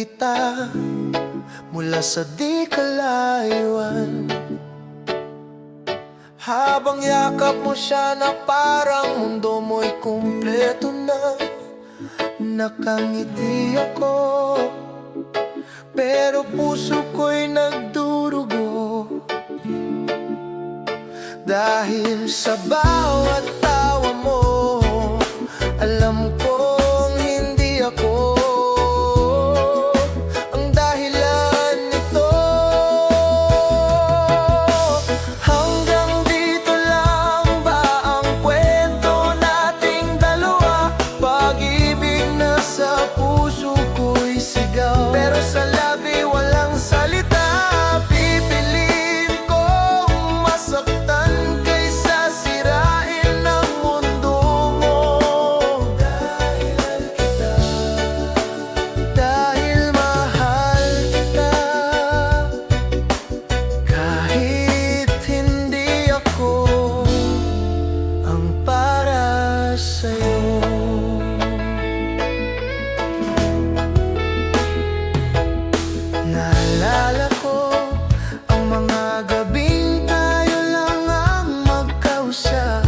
kita mula sa di kalayuan. Habang yakap mo siya na parang mundo mo'y kumpleto na. Nakangiti ako, pero puso ko'y nagdurugo. Dahil sa bawat tawa mo, alam kong hindi ako ang dahilan nito. Hanggang dito lang ba ang kwento nating dalawa? Pag-ibig na sa puso ko'y sigaw, pero sa labi walang salita. Pipiliin kong masaktan kaysa sirain ang mundo mo. Dahil mahal kita, kahit hindi ako ang para sa'yo. Naalala ko ang mga gabing tayo lang ang magkausap,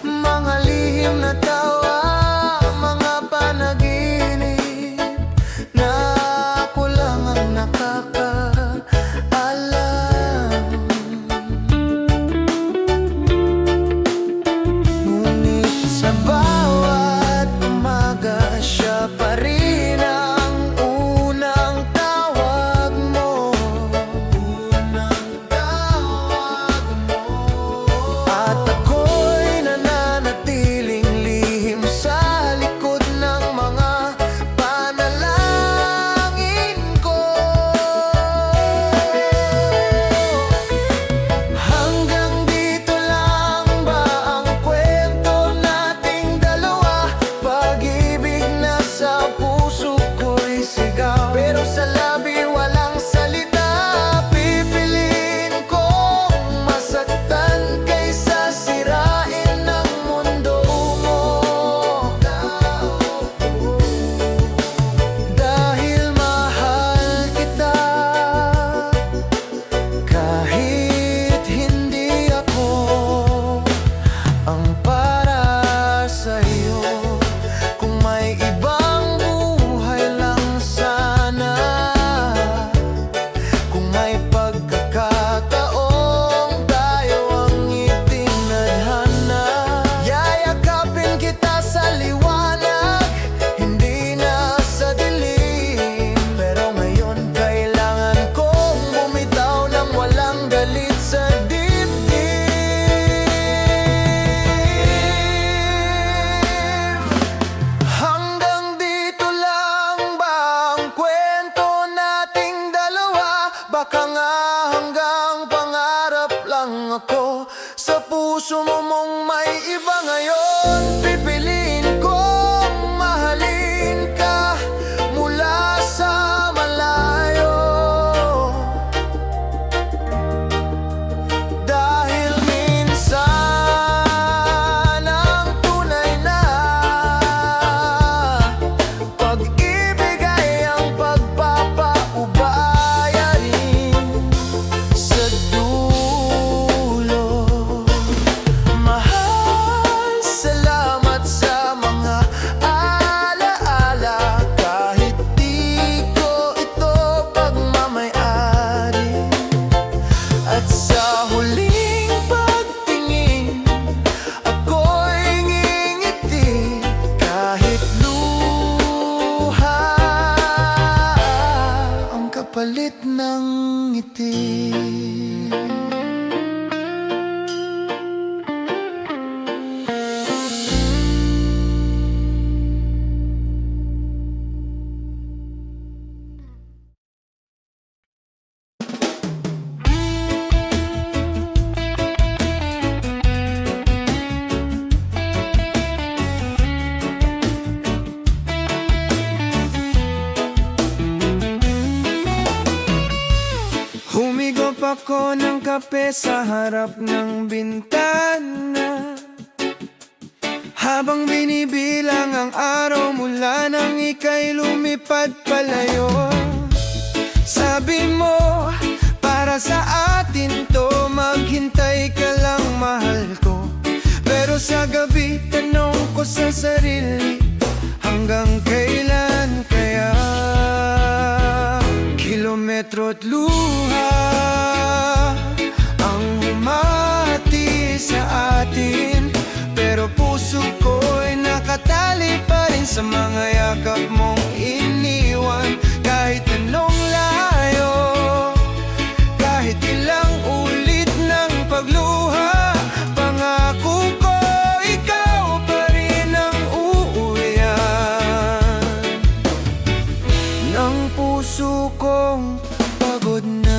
mga lihim na tawa, mga panaginip na ako lang ang nakakaalam. Ngunit sa bawat umaga, siya pa rin ang unang tawag mo. At ako'y nananatiling lihim sa likod ng mga panalangin ko. Hanggang dito lang ba ang kwento nating dalawa? Pag-ibig na sa puso ko'y sigaw, pero sa labi walang salita. Pipiliin kong masaktan kaysa sirain ang mundo mo. Dahil mahal kita, kahit hindi ako ang para sa'yo. Kung may ibang buhay lang sana, kung may pagkakataong tayo ang itinadhana, yayakapin kita sa liwanag, hindi na sa dilim. Pero ngayon kailangan kong bumitaw ng walang galit sa dibdib. Hanggang dito lang ba ang kwento nating dalawa? Baka nga hanggang pangarap lang ako. Sa puso mo mong may iba ngayon, pipiliin kong mahalin ka mula sa malayo. Dahil minsan ang tunay na pag-ibig ay ang pagpapaubayain sa dulo. Mahal, salamat sa mga alaala, kahit di ko ito pagmamay-ari. At sa huling pagtingin, ako'y ngingiti, kahit luha ang kapalit ng ngiti. Humigop ako ng kape sa harap ng bintana. Habang binibilang ang araw mula nang ika'y lumipad palayo. Sabi mo, para sa atin to, maghintay ka lang mahal ko. Pero sa gabi, tanong ko sa sarili, hanggang kailan kaya? Kilometro at luha ang humati sa atin, pero puso ko'y nakatali pa rin sa mga yakap mong iniwan. Kahit anong layo, kahit ilang ulit ng pagluha, pangako ko ikaw pa rin ang uuwian ng puso kong pagod na.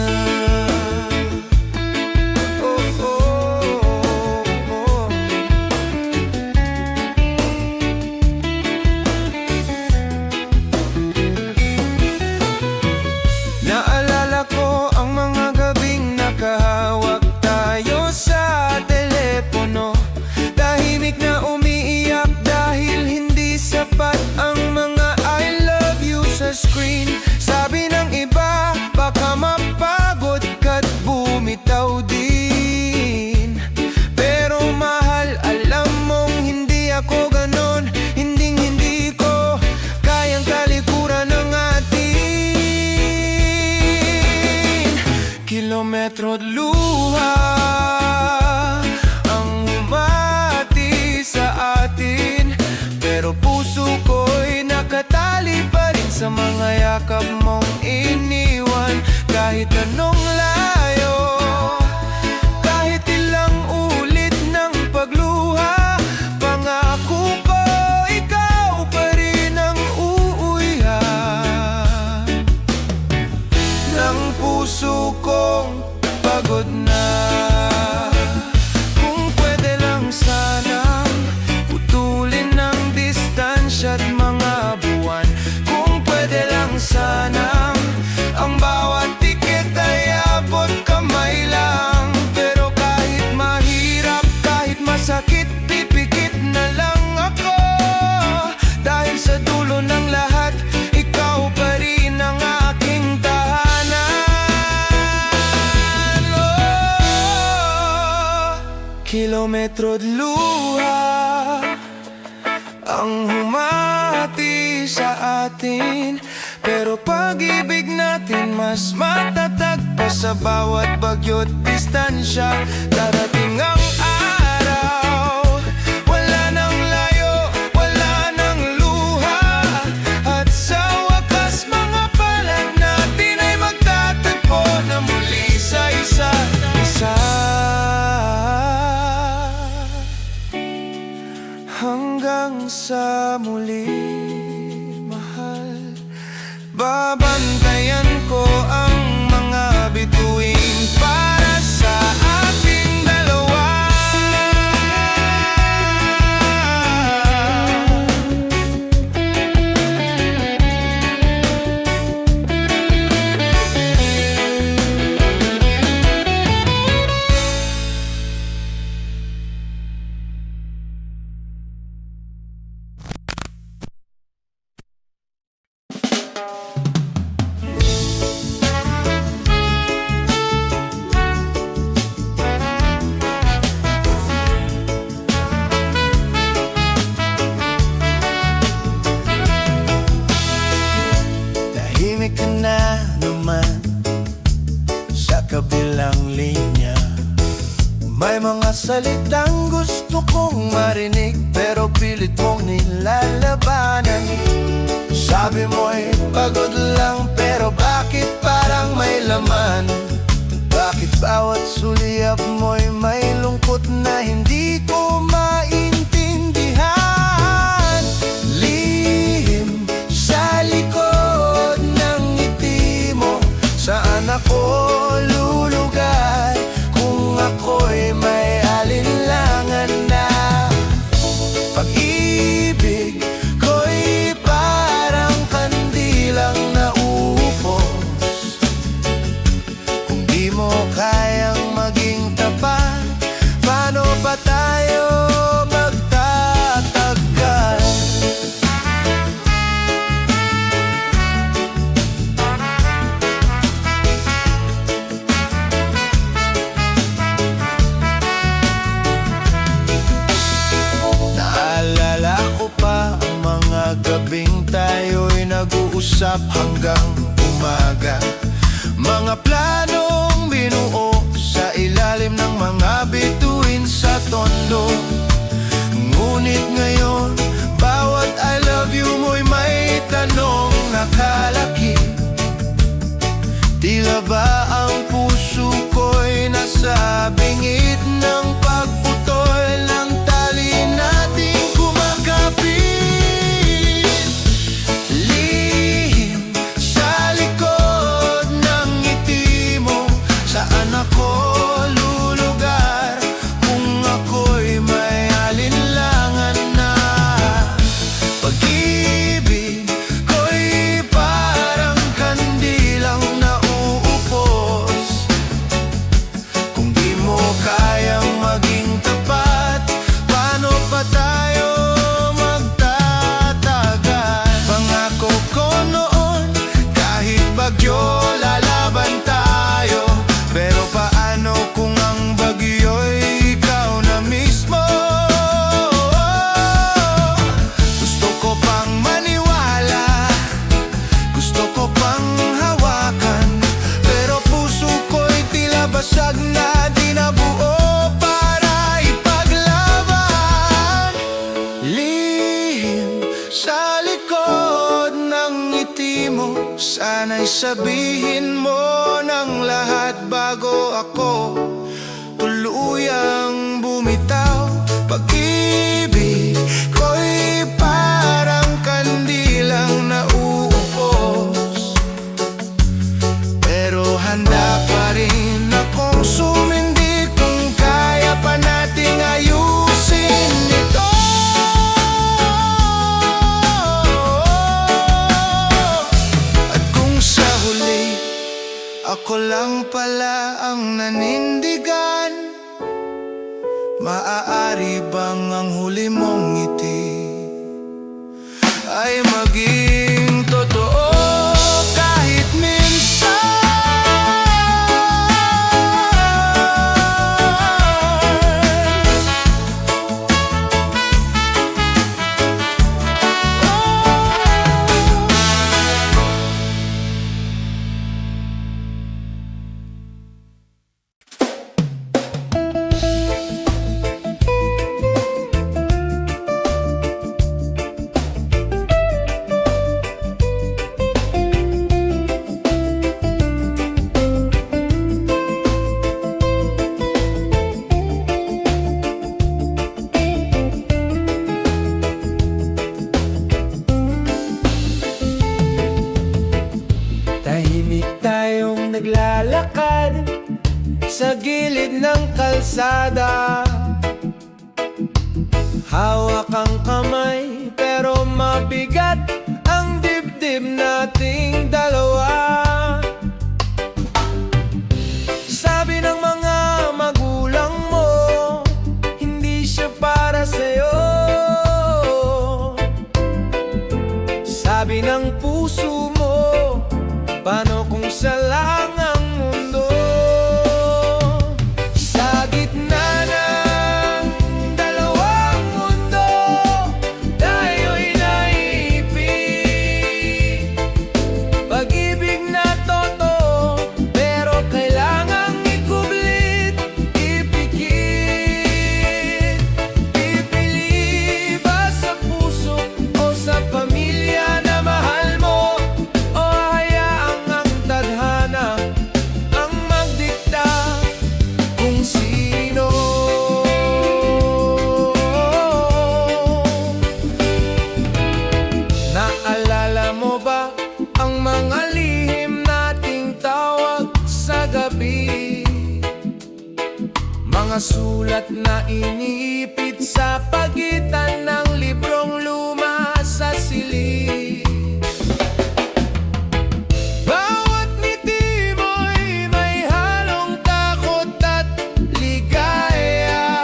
Naalala ko ang mga gabing nakahawak tayo sa telepono, tahimik na umiiyak dahil hindi sapat ang mga I love you sa screen. Sabi ng iba, baka mapagod ka't bumitaw din. Pero mahal, alam mong hindi ako ganon. Hinding-hindi ko kayang kalikuran ng atin. Kilometro at luha ang humati sa atin, pero puso ko'y nakatali pa rin sa mga yakap mong iniwan. Kahit anong layo, kahit ilang ulit ng pagluha, pangako ko ikaw pa rin ang uuwian ng puso kong pagod na. Kung pwede lang sanang putulin ng distansya at mga buwan. Kung pwede lang sanang ang bawat tikit ay abot kamay lang. Pero kahit mahirap, kahit masakit, pipikit na lang ako. Dahil sa dulo ng lahat, ikaw pa rin ang aking tahanan. Kilometro at luha ang humati sa atin, pero pag-ibig natin mas matatag pa sa bawat bagyo't distansya. Darating ang araw, wala nang layo, wala nang luha, at sa wakas mga palad natin ay magtatagpo na muli sa isa't isa. Hanggang sa muli, mahal, babantayan ko ang mga bituin para sa ating dalawa. Tahimik ka na naman sa kabilang linya. May mga salitang gusto kong marinig, pero pilit mong nilalabanan. Sabi mo'y pagod lang, pero bakit parang may laman? Bakit bawat sulyap mo'y may lungkot na hindi ko maintindihan? Lihim sa likod ng ngiti mo, saan ako lulugar kung ako'y may alinlangan na? Pag-ibig ko'y parang kandilang na usap hanggang umaga. Mga planong binuo sa ilalim ng mga bituin sa tondo. Ngunit ngayon, bawat I love you mo'y may tanong nakalaki. Tila ba ang puso ko'y nasa bingit ng pagputol ng tali nating kumakapit? Lihim sa likod ng ngiti mo, saan ako lulugar kung ako'y may alinlangan na? Pag-ibig ko'y parang kandilang nauupos. Kung di mo kayang maging tapat, paano pa tayo magtatagal? Pangako ko noon, kahit bagyo lalaban tayo. Pero paano kung ang bagyo'y ikaw na mismo? Gusto ko pang maniwala, gusto ko pang hawakan, pero puso ko'y tila basag na di nabuo para ipaglaban. Lihim sa likod ng ngiti mo, sana'y sabihin mo ng lahat bago ako tuluyang bumitaw. Pag-ibig ko'y parang kandilang nauupos, pero handa pa rin akong sumindi kung kaya pa nating ayusin ito. At kung sa huli ako lang pala ang nanindigan, maaari bang ang huli mong ngiti ay maging totoo kahit minsan? Tahimik tayong naglalakad sa gilid ng kalsada. Hawak ang kamay pero mabigat ang dibdib nating dalawa. Sabi ng mga magulang mo, hindi siya para sa'yo. Sabi ng puso mo, paano kung siya lang ang mundo? Sa gitna ng dalawang mundo, tayo'y naiipit. Pag-ibig na totoo, pero kailangang ikublit, ipikit. Pipili ba sa puso o sa pamilya na mahal mo? O hayaang ang tadhana ang magdikta kung sino? Naalala mo ba ang mga lihim nating tawag sa gabi? Mga sulat na iniipit sa pagitan ng librong luma sa silid. Bawat ngiti mo'y may halong takot at ligaya,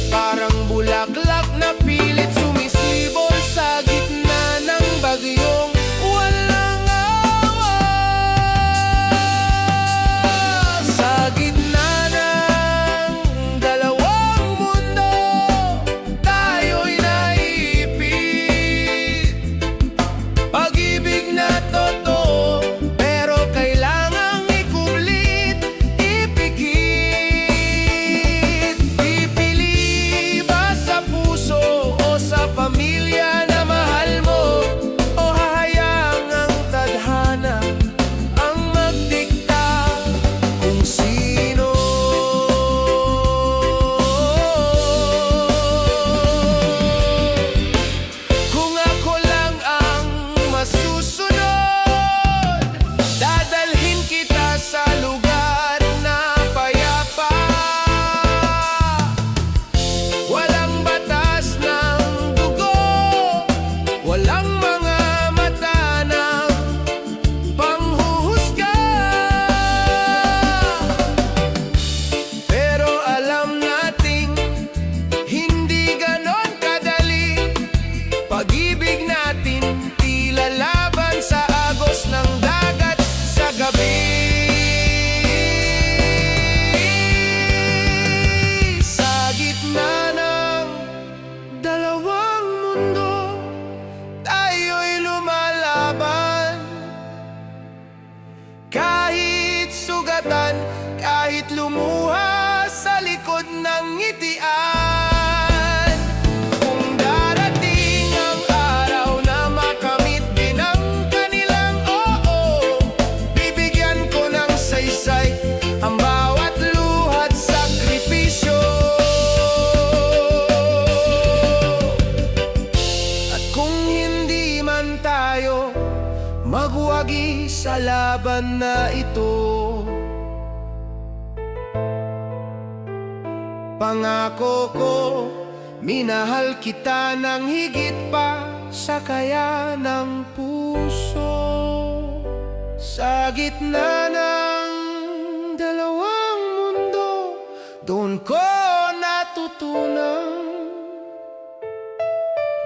parang bulaklak na pilit sumisibol sa gitna ng bagyong walang awa. Sa gitna ng dalawang mundo, tayo'y naiipit. bahagi sa laban na ito. Pangako ko, minahal kita ng higit pa sa kaya ng puso. Sa gitna ng dalawang mundo, doon ko natutunan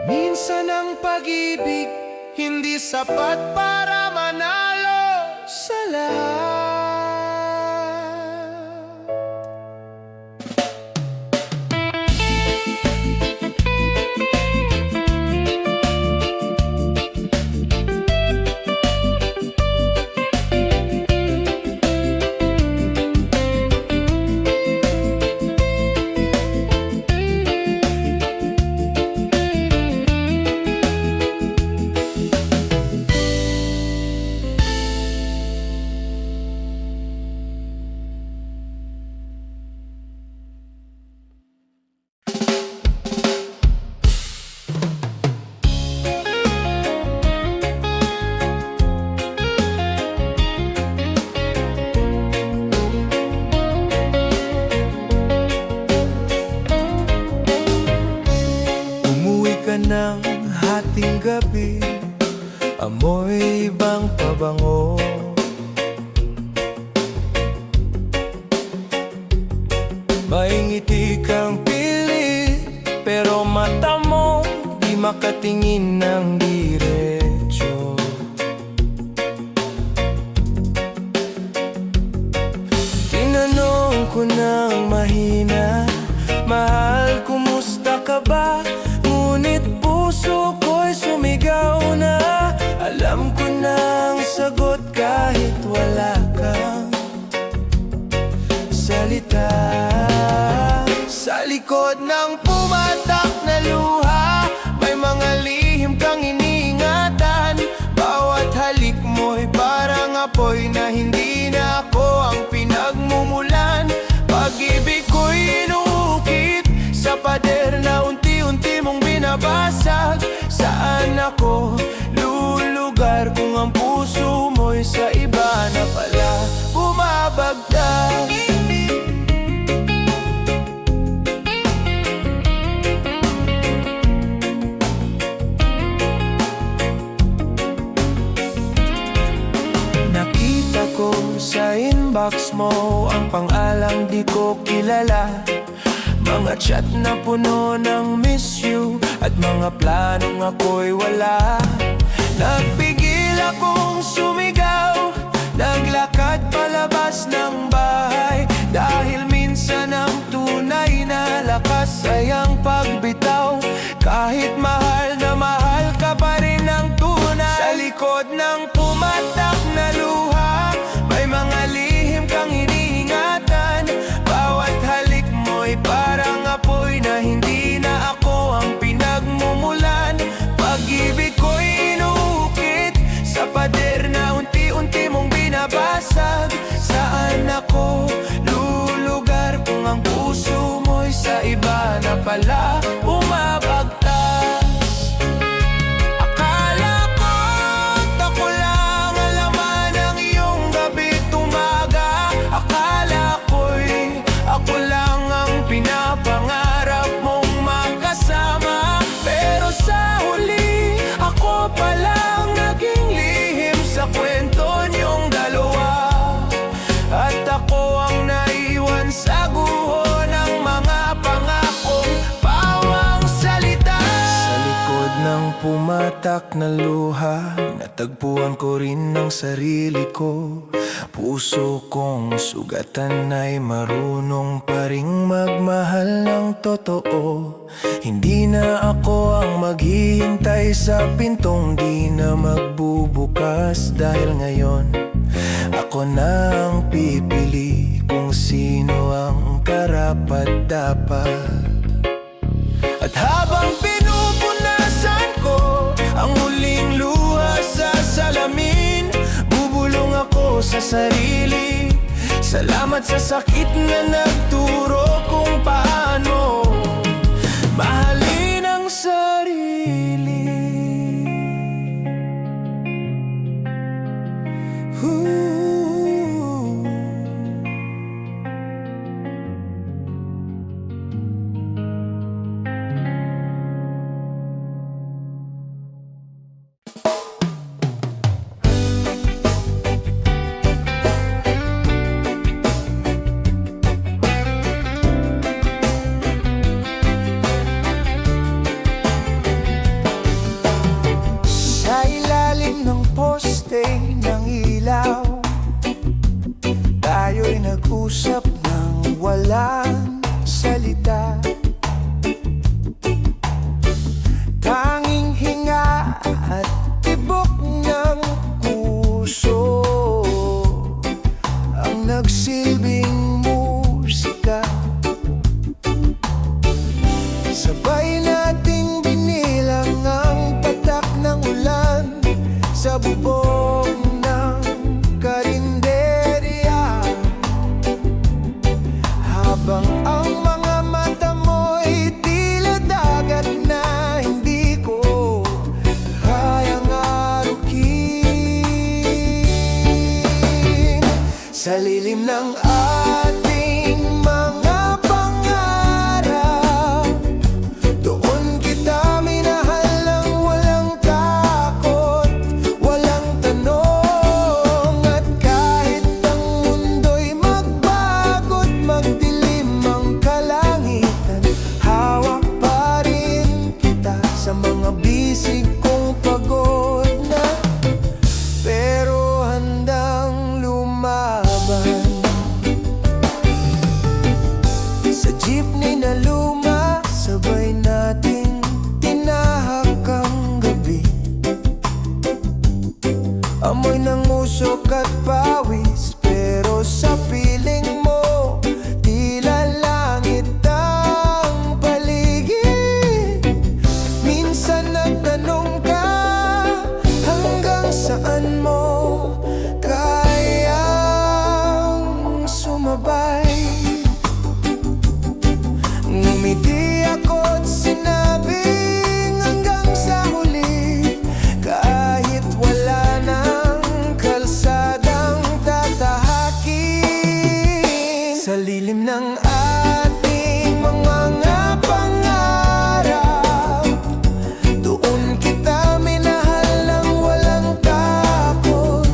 minsan ang pag-ibig hindi sapat para manalo sa lahat. Ng hating gabi, amoy ibang pabango. May ngiti kang pilit, pero mata mo di makatingin ng diretso. Tinanong ko ng mahina, mahal, kumusta ka ba? Ngunit puso ko'y sumigaw na. Alam ko na ang sagot kahit wala kang salita. Sa likod ng pumatak na luha, may mga lihim kang iniingatan. Bawat halik mo'y parang apoy na hindi na ako ang pinagmumulan. Pag-ibig ko'y inuukit sa pader na unti-unti mong binabasag. Saan ako lulugar kung ang puso mo'y sa iba na pala bumabagtas? Nakita ko sa inbox mo ang pangalang di ko kilala. Mga chat na puno ng miss you at mga planong ako'y wala. Nagpigil akong sumigaw, naglakad palabas ng bahay. Dahil minsan ang tunay na lakas ay ang pagbitaw. Kahit mahal na mahal ka pa rin ng tunay. Sa likod ng pumatak na luha, may mga lihim kang iniingatan. Bawat halik mo'y parang apoy na hindi na ako ang pinagmumulan. Pag-ibig ko'y inuukit sa pader na unti-unti mong binabasag. Saan ako lulugar kung ang puso mo'y sa iba na pala bumabagtas? Akala ko ako lang ang laman ng iyong gabi't umaga. Akala ko'y ako lang ang pinapangarap mong makasama. Pero sa huli, ako palang naging lihim sa kwento niyong dalawa. At ako ang naiwan sa guho ng mga pangakong pawang salita. Sa likod ng pumatak na luha, natagpuan ko rin ang sarili ko. Puso kong sugatan ay marunong pa ring magmahal ng totoo. Hindi na ako ang maghihintay sa pintong di na magbubukas. Dahil ngayon, ako na ang pipili kung sino ang karapat-dapat. At habang pinupunasan ko ang huling luha sa salamin, bubulong ako sa sarili. Salamat sa sakit na nagturo kung paano mahalin ang sarili. ng ating mga pangarap. Doon kita minahal ng walang takot, walang tanong. At kahit ang mundo'y magbago't magdilim ang kalangitan, hawak pa rin kita sa mga bisig kong pagod na, pero handang lumaban. Sa jeepney na luma, sabay nating tinahak ang gabi. Amoy ng usok at pawis, pero sa piling mo tila langit ang paligid. Minsan nagtanong ka, hanggang saan mo kayang sumabay? Ngumiti ako't sinabing hanggang sa huli, kahit wala nang kalsadang tatahakin. Sa lilim ng ating mga pangarap, doon kita minahal ng walang takot,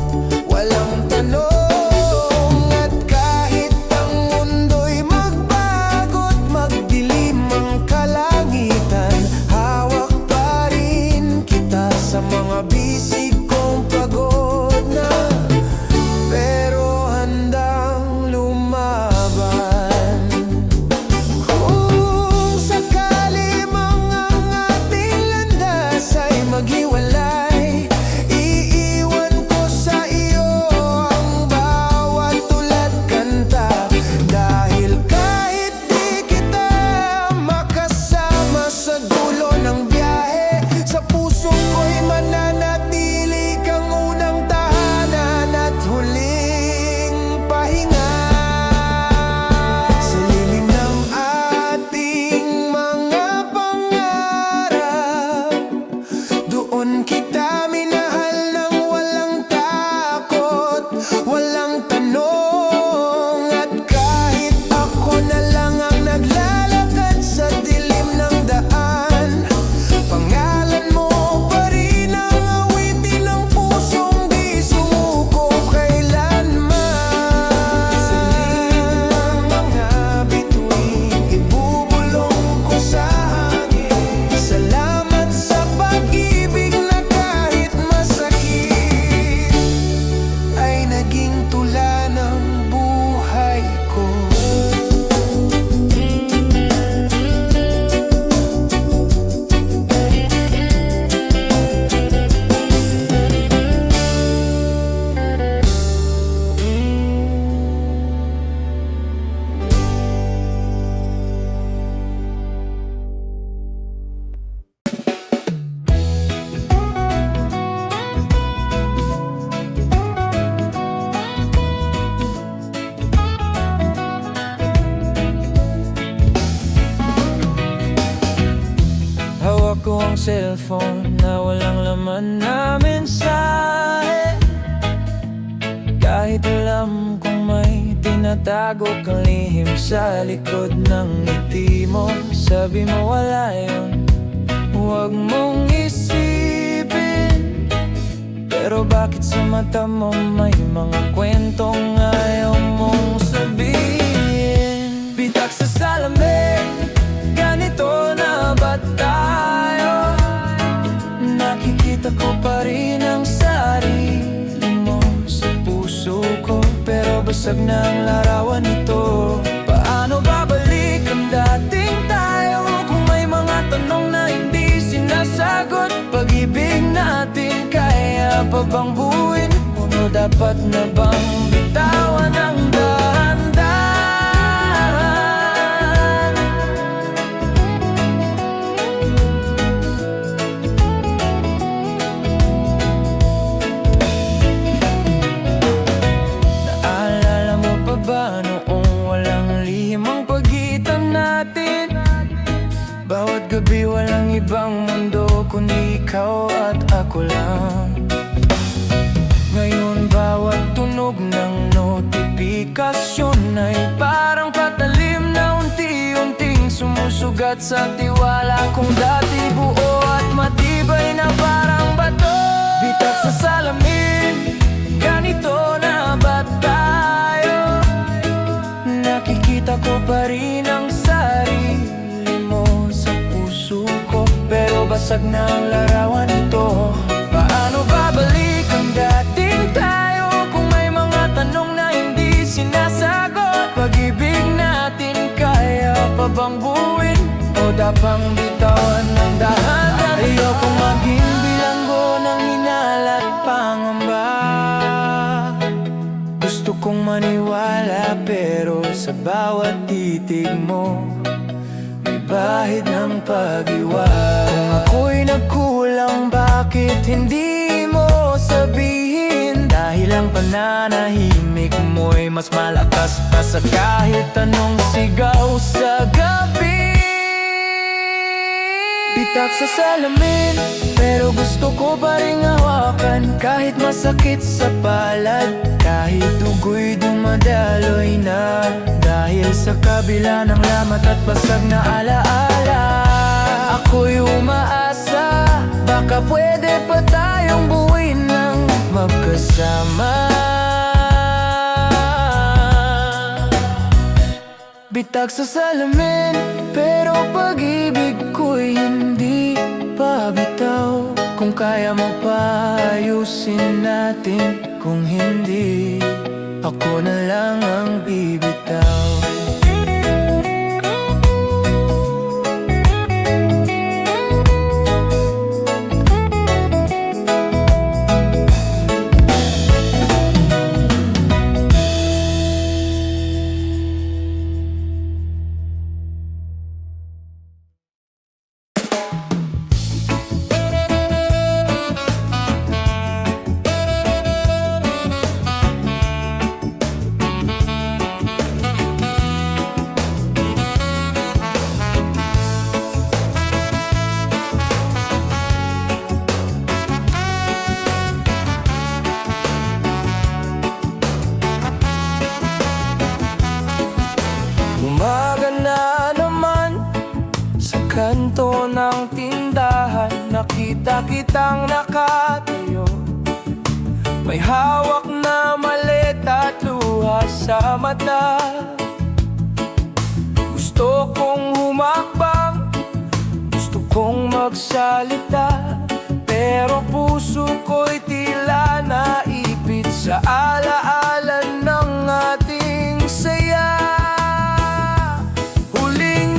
walang tanong. At kahit ang mundo'y magbago't magdilim ang kalangitan, hawak pa rin kita sa mga bisig kong pagod na, pero handang lumaban. Kung sakali mang ang ating landas ay maghiwalay, iiwan ko sa iyo ang bawat tula't kanta. Dahil kahit di kita makasama sa dulo ng biyahe, sa puso ko'y mananatili kang unang tahanan at huling pahinga. Sa lilim ng ating mga pangarap, doon kita minahal ng walang takot, walang tanong. At kahit ako na lang ang naglalakad sa dilim ng daan, pangalan mo pa rin ang awitin ng pusong di sumuko kailanman. Sa lilim ng mga bituin, ibubulong ko sa hangin. Salamat sa pag-ibig na kahit masakit ay naging tula ng buhay ko. Hawak ko ang cellphone na walang laman na mensahe. Kahit alam kong may tinatago kang lihim sa likod ng ngiti mo, sabi mo wala yun, huwag mong isipin. Pero bakit sa mata mo may mga kwentong ayaw mong sabihin? Bitak sa salamin, ganito na ba tayo? Nakikita ko pa rin ang sarili mo sa puso ko, pero basag na ang larawan nito. Paano babalik ang dating tayo kung may mga tanong na hindi sinasagot? Pag-ibig natin kaya pa bang buuin? O dapat na bang bitawan ang dahan-dahan? Naalala mo pa ba noong walang lihim ang pagitan natin? Bawat gabi walang ibang mundo kundi ikaw at ako lang. Ngayon bawat tunog ng komunikasyon ay parang patalim na unti-unting sumusugat sa tiwala kong dati buo at matibay na parang bato. Bitak sa salamin, ganito na ba tayo? Nakikita ko pa rin ang sarili mo sa puso ko, pero basag na ang larawan ito. Paano babalik ang dating tayo kung may mga tanong na hindi sinasagot? Pag-ibig natin kaya pa bang buuin o dapang bitawan ng dahan-dahan? Ayokong maging bilanggo ng hinala at pangamba. Gusto kong maniwala pero sa bawat titig mo may bahid ng pag-iwa. Kung ako'y nagkulang, bakit hindi mo sabihin? Dahil ang pananahimik mo'y mas malakas pa sa kahit anong sigaw sa gabi. Bitak sa salamin, pero gusto ko pa rin hawakan. Kahit masakit sa palad, kahit dugo'y dumadaloy na. Dahil sa kabila ng lamat at basag na alaala, ako'y umaasa, baka pwede pa tayong buuin ng magkasama. Bitag sa salamin, pero pag-ibig ko'y hindi pa bitaw. Kung kaya mo pa, ayusin natin. Kung hindi, ako na lang ang bibitaw. Umaga na naman sa kanto ng tindahan, nakita kitang nakatayo. May hawak na maleta at luha sa mata. Gusto kong humakbang, gusto kong magsalita, pero puso ko'y tila naipit sa alaala ng ating saya. Huling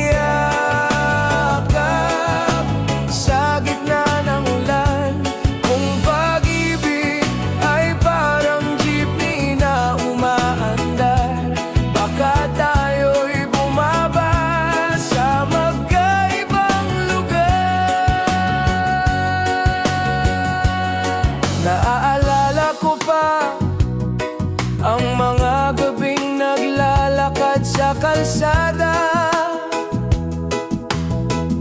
yakap sa gitna ng ulan. Kung pag-ibig ay parang jeepney na umaandar, baka tayo'y bumaba sa magkaibang lugar. Naaalala ko pa ang mga gabing naglalakad sa kalsada.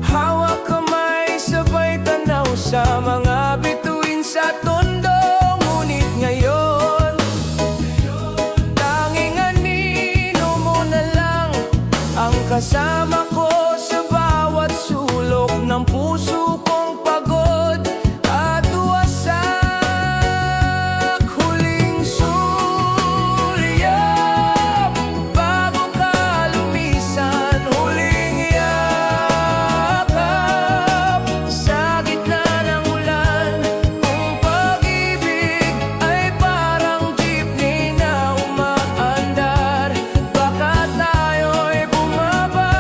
Hawak kamay, sabay tanaw sa mga bituin sa tondo. Ngunit ngayon, tanging anino mo na lang ang kasama ko sa bawat sulok ng puso kong pagod at wasak. Huling sulyap bago ka lumisan, huling yakap sa gitna ng ulan. Kung pag-ibig ay parang jeepney na umaandar, baka tayo'y bumaba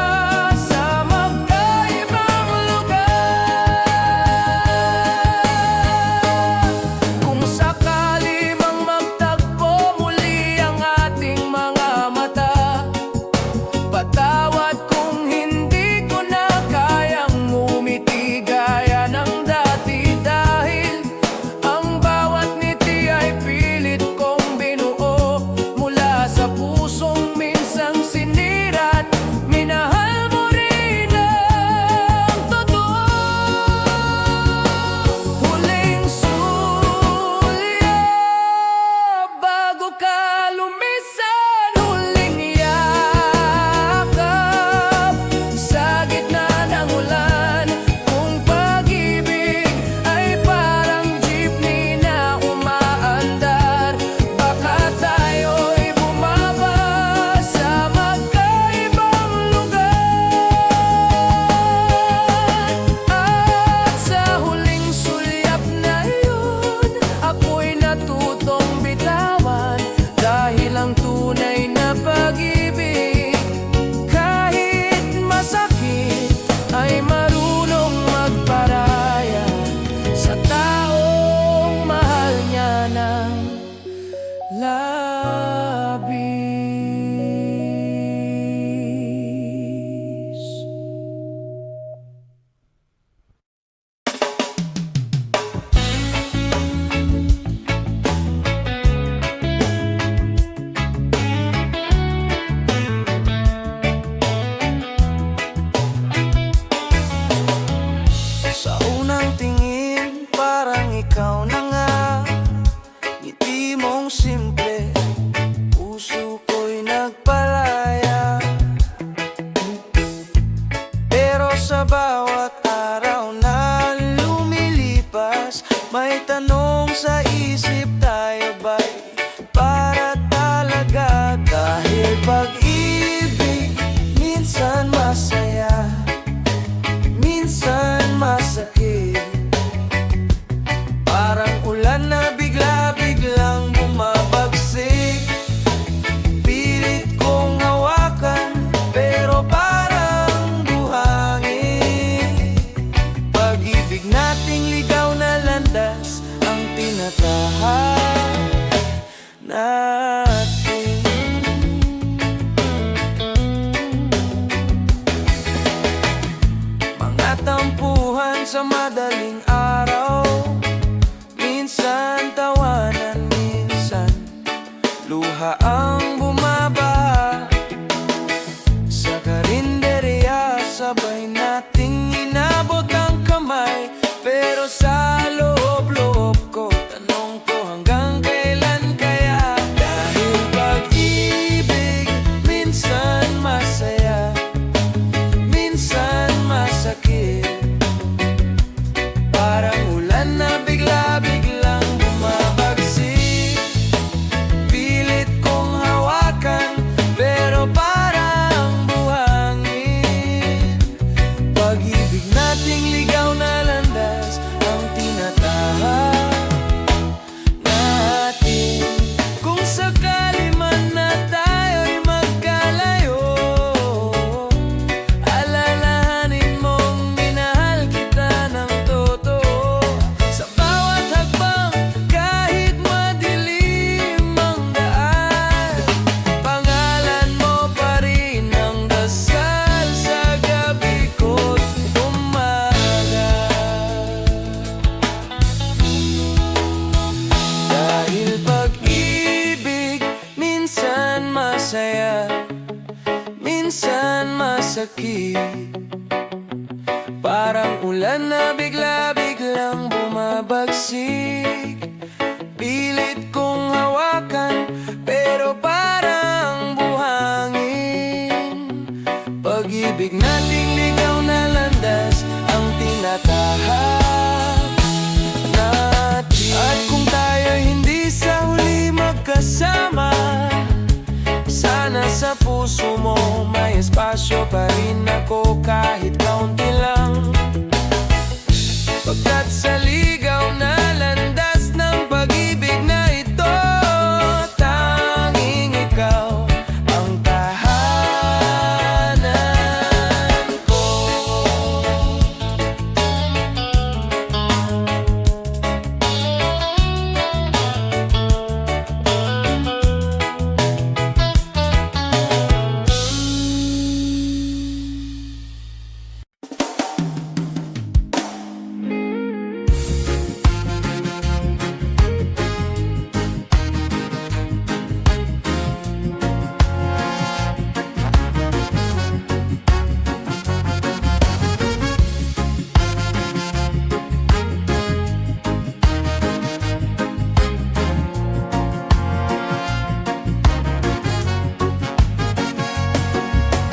sa madaling araw. Minsan tawanan, minsan luha ang bumabaha. Sa karinderya sabay nating inabot ang kamay. Pero sa loob-loob ko, tanong ko hanggang kailan kaya? Dahil pag-ibig minsan masaya, minsan masakit. Parang ulan na bigla-biglang bumabagsik. Pilit kong hawakan, pero parang buhangin. Pag-ibig nating ligaw na landas ang tinatahak natin. Kung sakali man na tayo'y magkalayo, alalahanin mong minahal kita ng totoo. Sa bawat hakbang, kahit madilim ang daan, pangalan mo pa rin ang dasal sa gabi ko't umaga. Dahil pag-ibig minsan masaya, minsan masakit. Parang ulan na bigla-biglang bumabagsik. Pilit kong hawakan, pero parang buhangin. Pag-ibig nating ligaw na landas ang tinatahak natin. At kung tayo'y hindi sa huli magkasama, sana sa puso mo may espasyo pa rin ako kahit kaunti lang. Pagkat sa ligaw na landas ng pag-ibig na ito, tanging ikaw ang tahanan ko.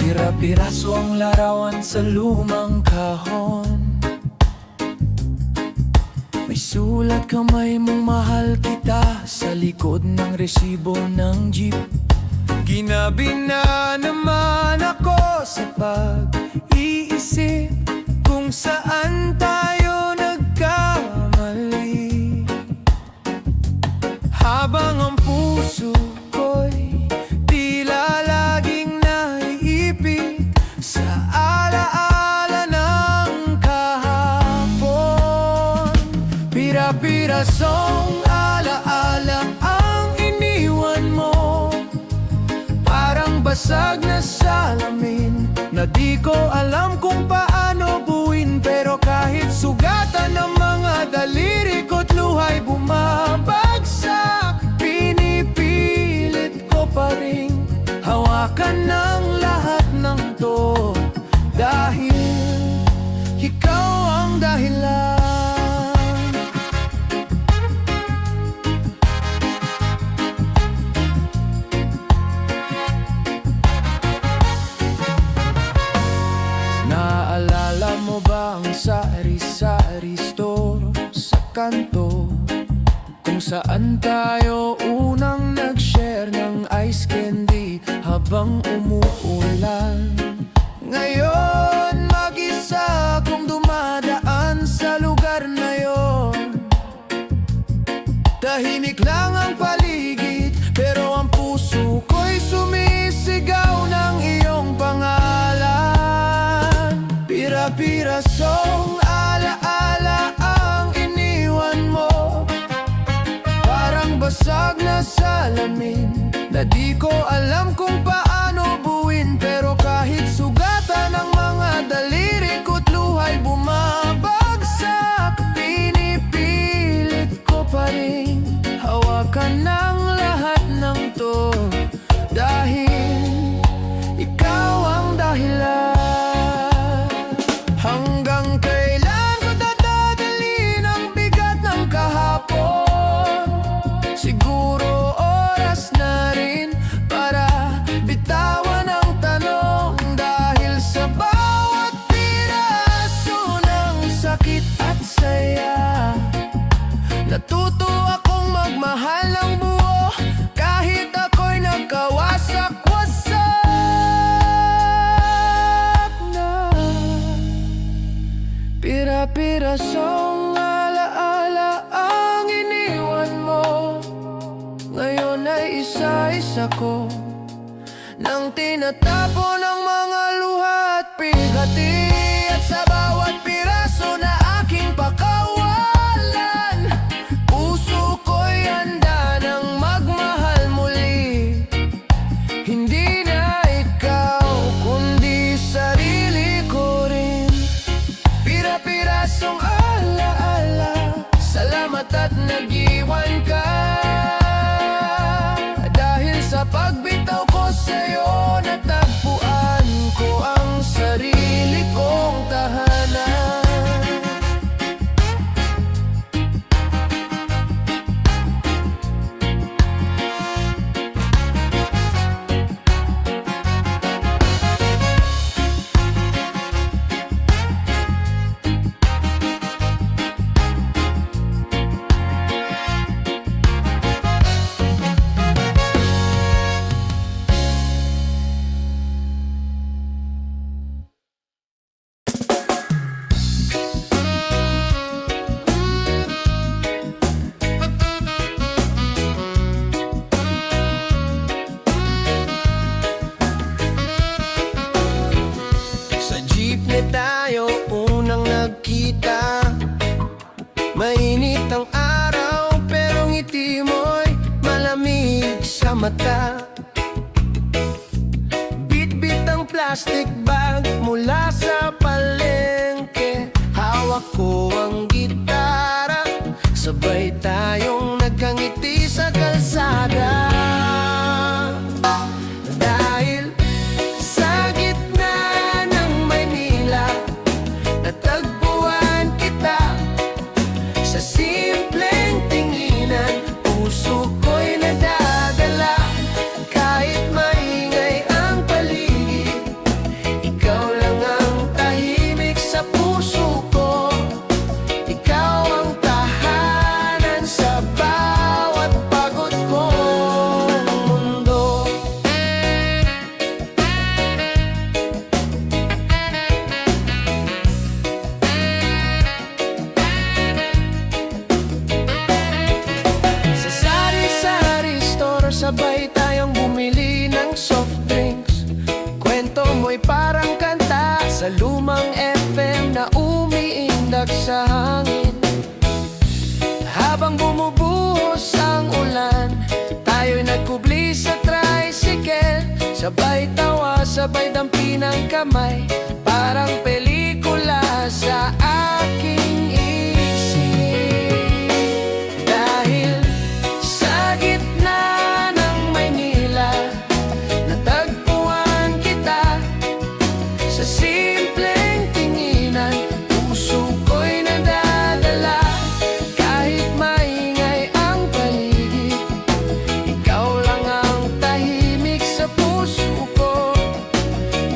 Pira-piraso ang larawan sa lumang kahon. May sulat kamay mong mahal kita sa likod ng resibo ng jeep. Ginabi na naman ako sa pag-iisip kung saan tayo nagkamali. Habang ang puso ko'y tila laging naiipit sa alaala ng kahapon. Pira-pirasong alaala ang iniwan mo, parang basag na salamin na di ko alam kung paano buuin. Pero kahit sugatan ng mga daliri ko't luhay bumabagsak, pinipilit ko pa rin hawakan ng lahat ng to. Dahil ikaw ang dahilan. Naaalala mo ba ang sari-sari store sa kanto, kung saan tayo unang nag-share ng ice candy habang umuulan? Ngayon mag-isa kong dumadaan sa lugar na yon. Tahimik lang ang paligid, pero ang puso ko'y sumisigaw ng iyong pangalan. Pira-pirasong alaala ang iniwan mo, parang basag na salamin na di ko alam kung paano buuin. Pero kahit sugatan ng mga daliri ko't luhay bumabagsak, ako nang tinatapon ang mga luha at bigati. At sa bawat piraso na aking pakawalan, puso ko'y handa ng magmahal muli. Hindi na ikaw, kundi sarili ko rin. Pira-pirasong ala-ala, salamat at nag-iwan ka. Dahil sa pagbitaw ko sa'yo, natagpuan ko ang sarili kong tahanan. Sa jeepney tayo unang nagkita. Mainit ang araw pero ngiti mo'y malamig sa mata. Bit-bit ang plastic bag mula sa palengke. Hawak ko ang gitara, sabay tayong nagkangiti sa kalsada. Dahil sa gitna ng Maynila, natagpuan kita. Sa simpleng tinginan, puso ko'y nadadala. Kahit maingay ang paligid, ikaw lang ang tahimik sa puso ko. Ikaw ang tahanan sa bawat pagod kong mundo. Sa sari-sari store, sabay tayong bumili ng soft drinks. Kwento mo'y parang kanta sa lumang FM na umiindak sa hangin. Habang bumubuhos ang ulan, tayo'y nagkubli sa tricycle. Sabay tawa, sabay dampi ng kamay, parang pelikula sa aking isip. Dahil sa gitna ng Maynila, natagpuan kita. Sa simpleng tinginan, puso ko'y nadadala. Kahit maingay ang paligid, ikaw lang ang tahimik sa puso ko.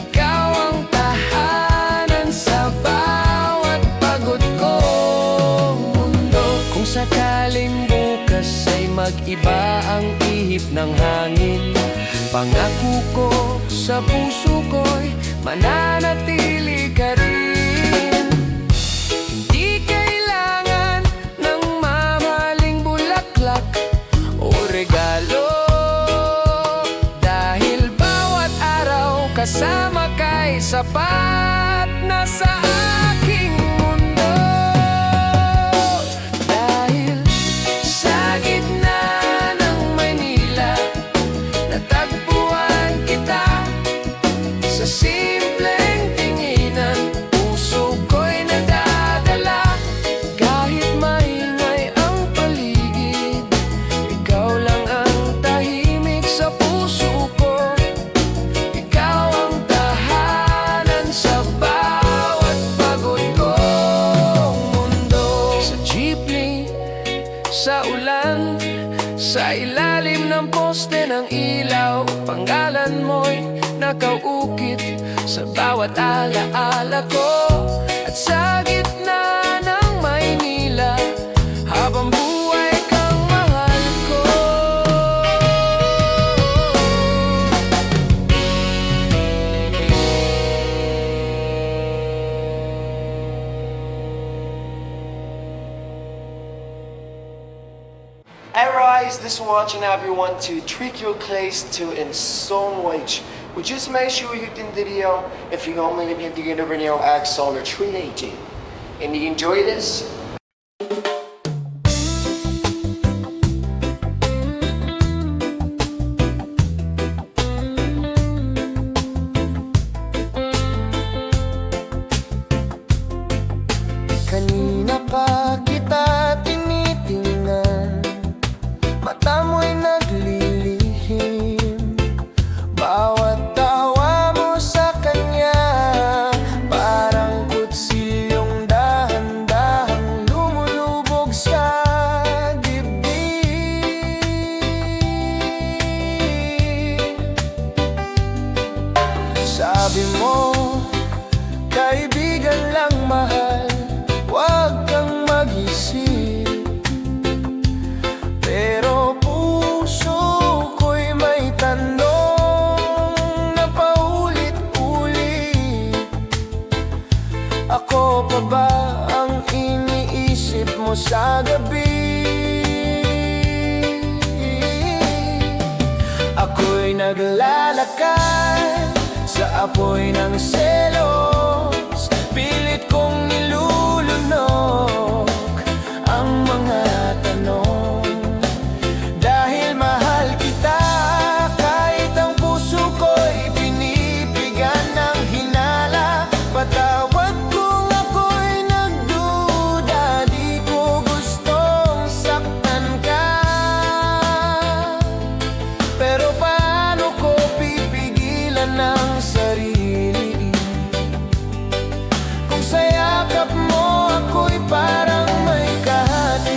Ikaw ang tahanan sa bawat pagod kong mundo. Kung sakaling bukas ay mag-iba ang ihip ng hangin, pangako ko sa puso ko'y mananatili ka rin. Hindi kailangan ng mamahaling bulaklak o regalo, dahil bawat araw kasama ka'y sapat na sa aking mundo. Dahil sa gitna ng Maynila, natagpuan kita. Sa simpleng tinginan, puso ko'y nadadala. Kahit maingay ang paligid, ikaw lang ang tahimik sa puso ko. Ikaw ang tahanan sa bawat pagod kong mundo. Sa jeepney, sa ulan, sa ilalim ng poste ng ilaw, pangalan mo'y nakauukit sa bawat alaala ko. At sa gitna ng Maynila, habang buhay kang mahal ko. Hey Roy! guys this watch and everyone to treat your place to in so much. We just make sure you hit the video if you only hit the video X Solar 380. And you enjoy this? Kanina pa kita tinitingnan, mata mo'y naglilihim. Bawat tawa mo sa kanya, parang kutsilyong dahan-dahang lumulubog sa dibdib. Sabi mo, kaibigan lang mahal, huwag kang mag-isip. Pero puso ko'y may tanong na paulit-ulit. Ako pa ba ang iniisip mo sa gabi? Ako'y naglalakad sa apoy ng selos, pilit kong nilulunok ang mga tanong. Dahil mahal kita, kahit ang puso ko'y pinipigan ng hinala. Patawad kung ako'y nagduda, di ko gustong saktan ka. Pero paano ko pipigilan ng sarili kung sa yakap mo ako'y parang may kahati?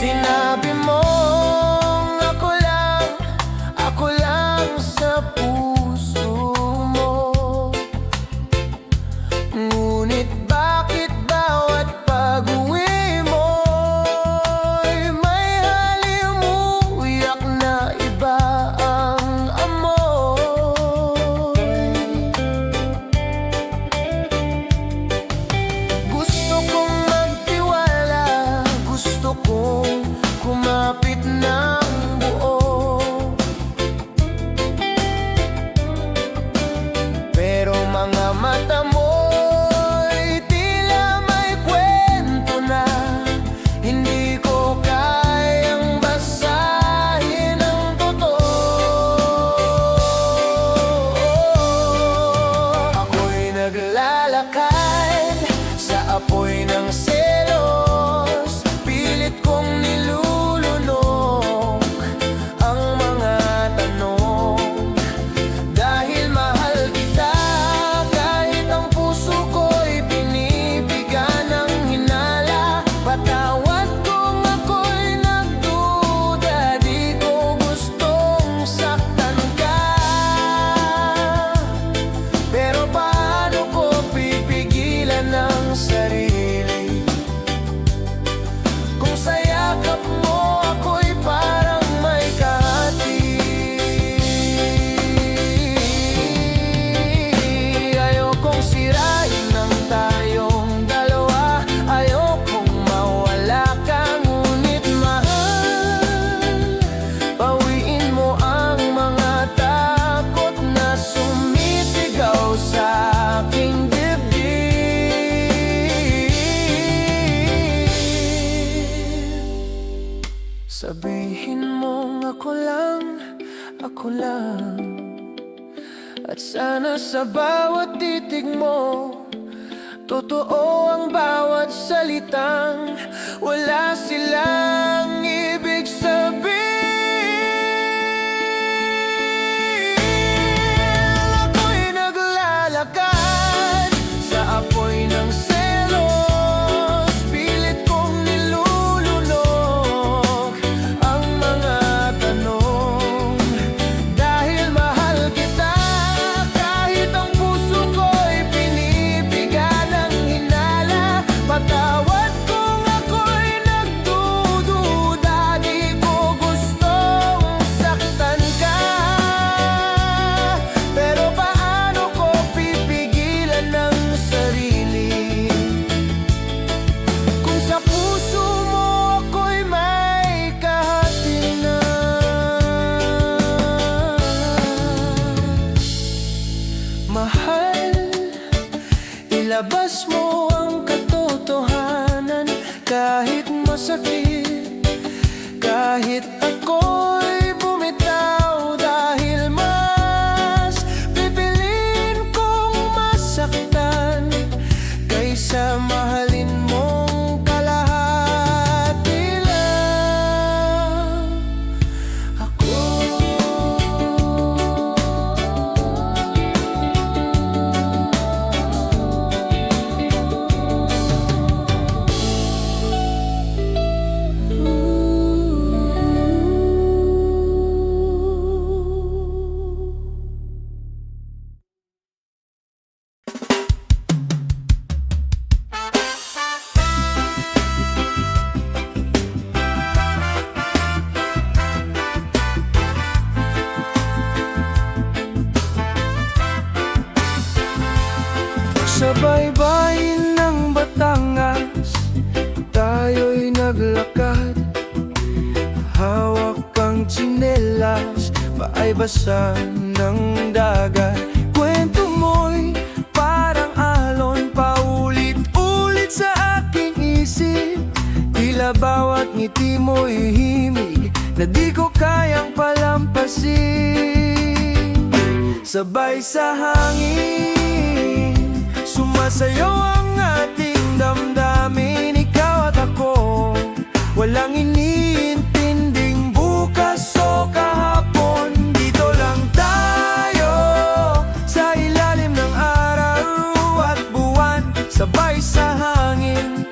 Sinabi mo ako lang sa puso mo. Ngunit bakit bawat pag-uwi mo'y may halimuyak na iba ang amoy? Gusto kong magtiwala, gusto kong kumapit ng buo. Pero mga mata mo'y tila may kwento na hindi ko kayang basahin ang totoo. Ako'y naglalakad sa apoy ng selos, pilit kong nilulunok ang mga tanong. Dahil mahal kita, kahit ang puso ko'y pinipigan ng hinala. Patawad kung ako'y nagduda, di ko gustong saktan ka. Pero paano ko pipigilan ng sarili kung sa yakap mo ako'y parang may kahati? Ayokong sirain ang tayong dalawa, ayokong mawala ka. Ngunit mahal, bawiin mo ang mga takot na sumisigaw sa aking dibdib. Sabihin mong ako lang, at sana sa bawat titig mo totoo ang bawat salitang wala silang ibig sabihin. Ako'y naglalakad sa apoy ng selos, pilit kong nilulunok ang mga tanong. Dahil mahal kita, kahit ang puso ko'y pinipigan ng hinala. Patawad kung ako'y nagduda, kahit masakit, kahit ako'y bumitaw, dahil mas pipiliin kong masaktan kaysa mahalin mong kalahati lang ako. Sa baybayin ng Batangas, tayo'y naglakad. Hawak ang tsinelas, paay basa ng dagat. Kwento mo'y parang alon, paulit-ulit sa aking isip. Tila bawat ngiti mo'y himig na di ko kayang palampasin. Sabay sa hangin, sumasayaw ang ating damdamin, ikaw at ako. Walang iniintinding bukas o kahapon. Dito lang tayo sa ilalim ng araw at buwan. Sabay sa hangin,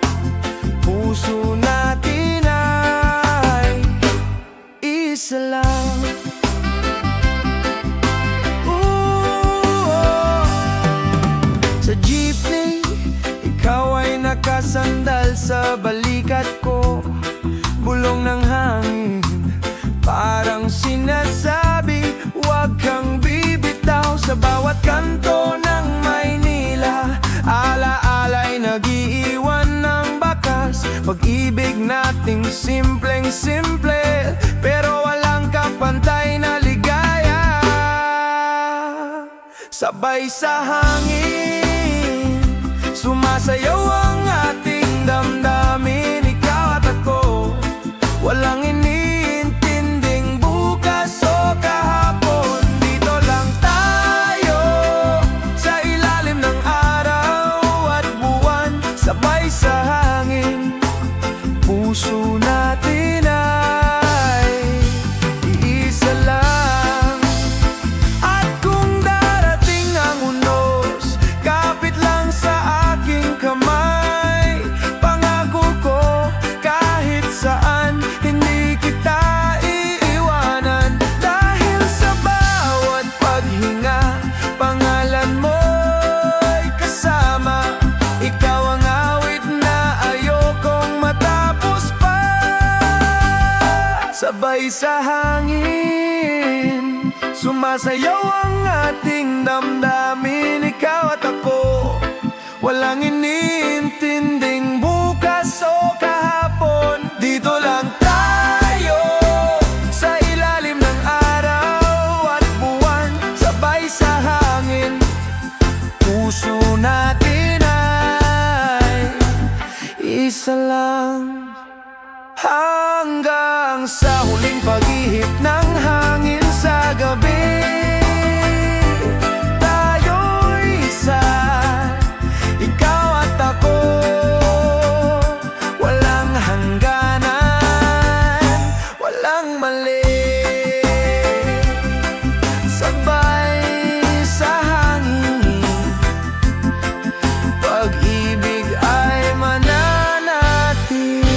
puso natin ay isa lang. Sa jeepney, ikaw ay nakasandal sa balikat ko. Bulong ng hangin, parang sinasabi, huwag kang bibitaw. Sa bawat kanto ng Maynila, ala-ala'y nag-iiwan ng bakas. Pag-ibig nating simpleng-simple, pero walang kapantay na ligaya. Sabay sa hangin, sumasayaw ang ating damdamin, ikaw at ako. Walang iniintinding bukas o kahapon. Dito lang tayo sa ilalim ng araw at buwan. Sabay sa hangin, puso natin ay iisa lang. At kung darating ang unos, kapit lang sa aking kamay. Pangako ko kahit saan, hindi kita iiwanan. Dahil sa bawat paghinga, pangalan mo'y kasama. Ikaw ang awit na ayokong matapos pa. Sabay sa hangin, sumasayaw ang ating damdamin, ikaw at ako. Walang iniintinding bukas o kahapon. Dito lang tayo sa ilalim ng araw at buwan. Sabay sa hangin, puso natin ay isa lang. Hanggang sa huling pag-ihip ng hangin sa gabi, tayo'y isa, ikaw at ako. Walang hangganan, walang mali. Sabay sa hangin, pag-ibig ay mananatili.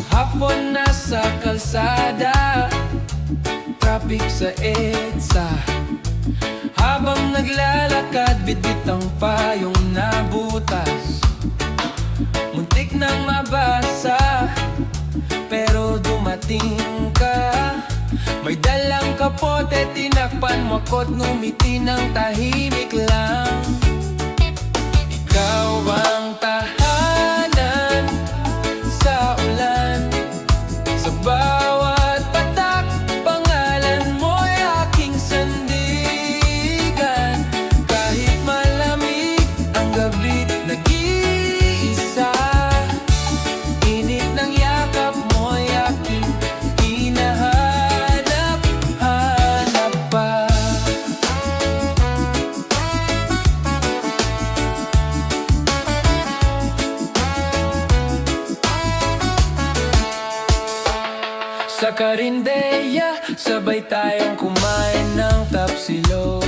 Hapon na sa kalsada, traffic sa EDSA. Habang naglalakad, bitbit ang payong nabutas. Muntik nang mabasa, pero dumating ka. May dalang kapote, tinakpan mo ako't ngumiti ng tahimik lang. Ikaw ang tahanan sa ulan, sa bawat patak, pangalan mo'y aking sandigan. Kahit malamig ang gabi, nag-iisa, init ng yakap mo'y aking hinahanap-hanap pa. Sa karinderya, sabay tayong kumain ng tapsilog.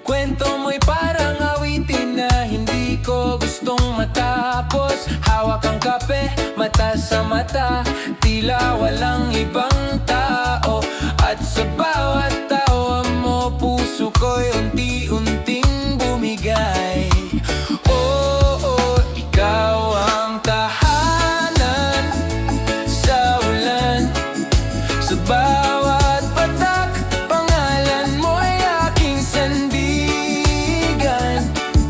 Kwento mo'y parang awitin na hindi ko gustong matapos. Hawak ang kape, mata sa mata, tila walang ibang tao. At sa bawat tawa mo, puso ko'y unti-unting bumigay. Oo, ikaw ang tahanan sa ulan, sa bawat patak, pangalan mo'y aking sandigan.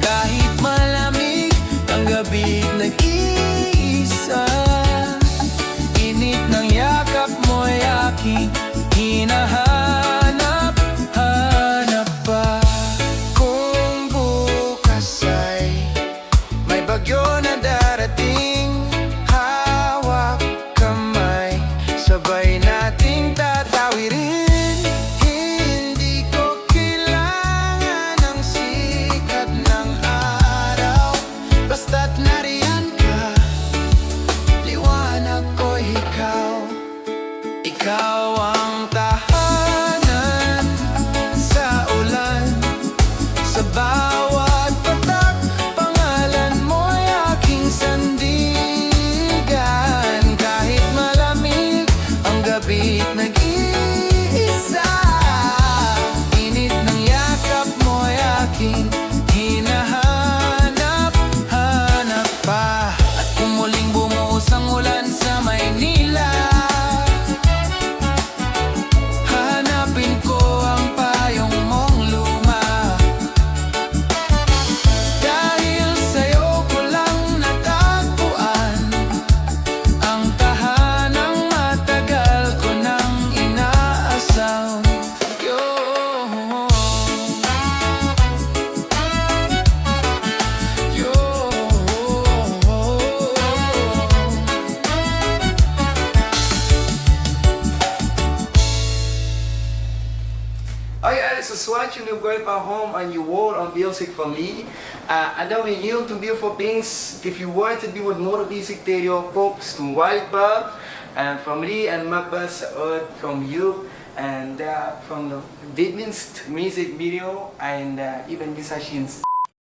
Kahit malamig ang gabi, nag-iisa, init ng yakap mo'y aking hinahanap-hanap pa. Kung bukas ay may bagyo na darating, hawak kamay, sabay nating tatawirin. Hindi ko kailangan ng sikat ng araw, basta't nariyan ka, liwanag ko'y ikaw. Ikaw ang tahanan sa ulan, sa bawat patak, pangalan mo'y aking sandigan. Kahit malamig ang gabi't nag-iisa, init ng yakap mo'y aking hinahanap-hanap pa. At kung muling bumuhos ang ulan sa Maynila, hanapin ko ang payong mong luma. Dahil sa'yo ko lang natagpuan ang tahanang matagal ko nang inaasam. Yo. Yo. Oi, Alisson Swat, you going para home and you work on music for me. And then we yield to beautiful things. If you want to do with more music, there your pops to White Bob and from Lee and Magbas from you and from the Didminst music video and even Gisashin's.